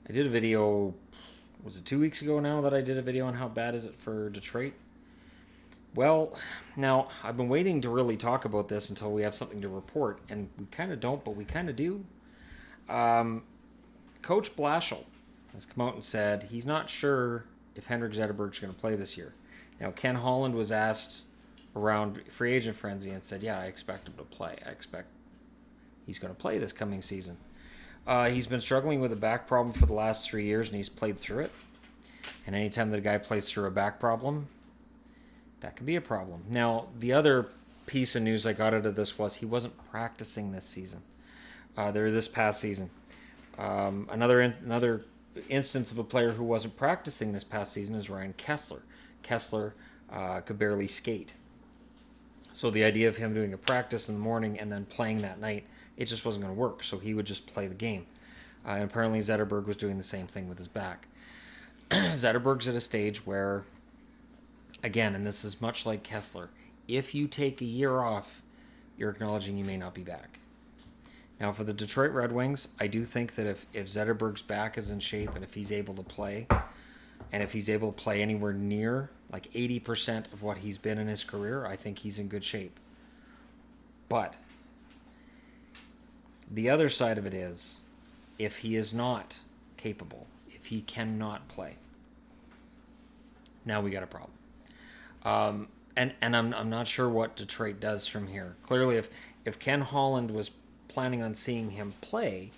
I did a video, was it 2 weeks ago now that I did a video on how bad is it for Detroit? Well, now, I've been waiting to really talk about this until we have something to report, and we kind of don't, but we kind of do. Um, Coach Blashill has come out and said he's not sure if Henrik Zetterberg's going to play this year. Now, Ken Holland was asked around free agent frenzy and said, yeah, I expect him to play. I expect he's going to play this coming season. He's been struggling with a back problem for the last 3 years, and he's played through it. And anytime that a guy plays through a back problem, that can be a problem. Now, the other piece of news I got out of this was he wasn't practicing this season. This past season. Another instance of a player who wasn't practicing this past season is Ryan Kesler. Kesler could barely skate. So the idea of him doing a practice in the morning and then playing that night, it just wasn't going to work. So he would just play the game. And apparently Zetterberg was doing the same thing with his back. Zetterberg's at a stage where, again, and this is much like Kesler, if you take a year off, you're acknowledging you may not be back. Now, for the Detroit Red Wings, I do think that if Zetterberg's back is in shape and if he's able to play, and if he's able to play anywhere near like 80% of what he's been in his career, I think he's in good shape. But the other side of it is, if he is not capable, if he cannot play, now we got a problem. And I'm not sure what Detroit does from here. Clearly, if Ken Holland was planning on seeing him play,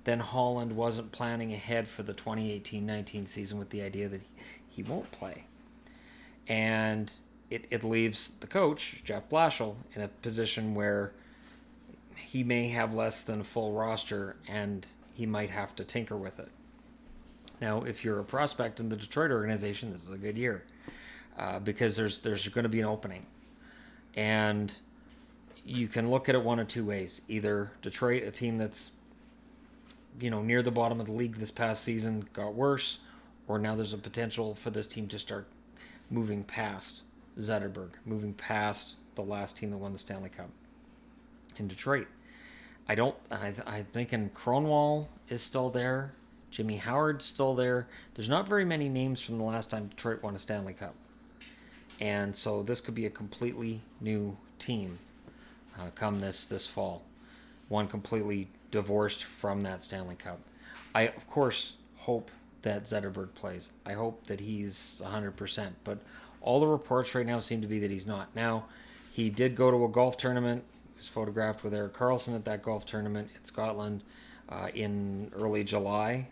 then Holland wasn't planning ahead for the 2018-19 season with the idea that he won't play. And it leaves the coach, Jeff Blashill, in a position where he may have less than a full roster and he might have to tinker with it. Now, if you're a prospect in the Detroit organization, this is a good year because there's going to be an opening. And you can look at it one of two ways. Either Detroit, a team that's near the bottom of the league this past season, got worse, or now there's a potential for this team to start moving past Zetterberg, moving past the last team that won the Stanley Cup in Detroit. I'm thinking Kronwall is still there. Jimmy Howard's still there. There's not very many names from the last time Detroit won a Stanley Cup. And so this could be a completely new team come this fall. One completely divorced from that Stanley Cup. I, of course, hope that Zetterberg plays. I hope that he's 100%. But all the reports right now seem to be that he's not. Now, he did go to a golf tournament. He was photographed with Erik Karlsson at that golf tournament in Scotland in early July.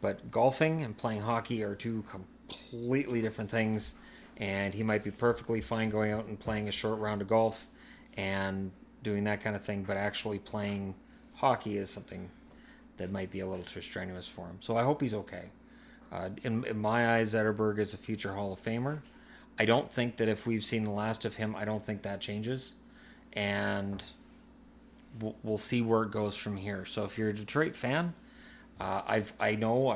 But golfing and playing hockey are two completely different things. And he might be perfectly fine going out and playing a short round of golf and doing that kind of thing, but actually playing hockey is something that might be a little too strenuous for him. So I hope he's okay. In my eyes, Zetterberg is a future Hall of Famer. I don't think that if we've seen the last of him, I don't think that changes. And we'll see where it goes from here. So if you're a Detroit fan, I've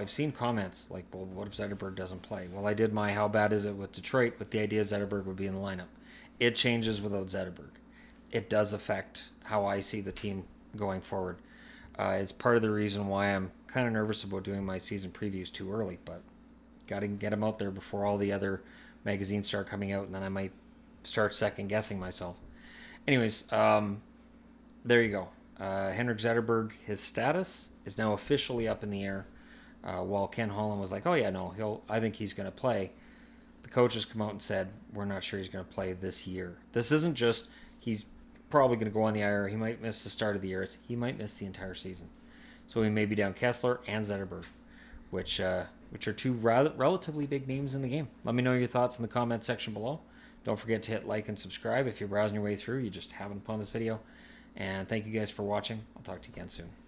seen comments like, well, what if Zetterberg doesn't play? Well, I did my how bad is it with Detroit with the idea Zetterberg would be in the lineup. It changes without Zetterberg. It does affect how I see the team going forward. It's part of the reason why I'm kind of nervous about doing my season previews too early, but got to get them out there before all the other magazines start coming out, and then I might start second-guessing myself. Anyways, there you go. Henrik Zetterberg, his status is now officially up in the air, while Ken Holland was like, oh yeah, no, I think he's going to play. The coaches come out and said, we're not sure he's going to play this year. This isn't just he's probably going to go on the IR. He might miss the start of the year. He might miss the entire season. So we may be down Kesler and Zetterberg, which are two relatively big names in the game. Let me know your thoughts in the comment section below. Don't forget to hit like and subscribe if you're browsing your way through. You just haven't upon this video. And thank you guys for watching. I'll talk to you again soon.